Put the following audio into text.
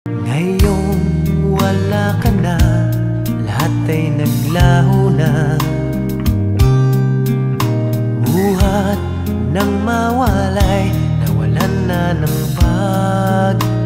Ngayong wala ka na, lahat ay naglaho na. Buhat ng mawalay, nawalan na ng pag-asa.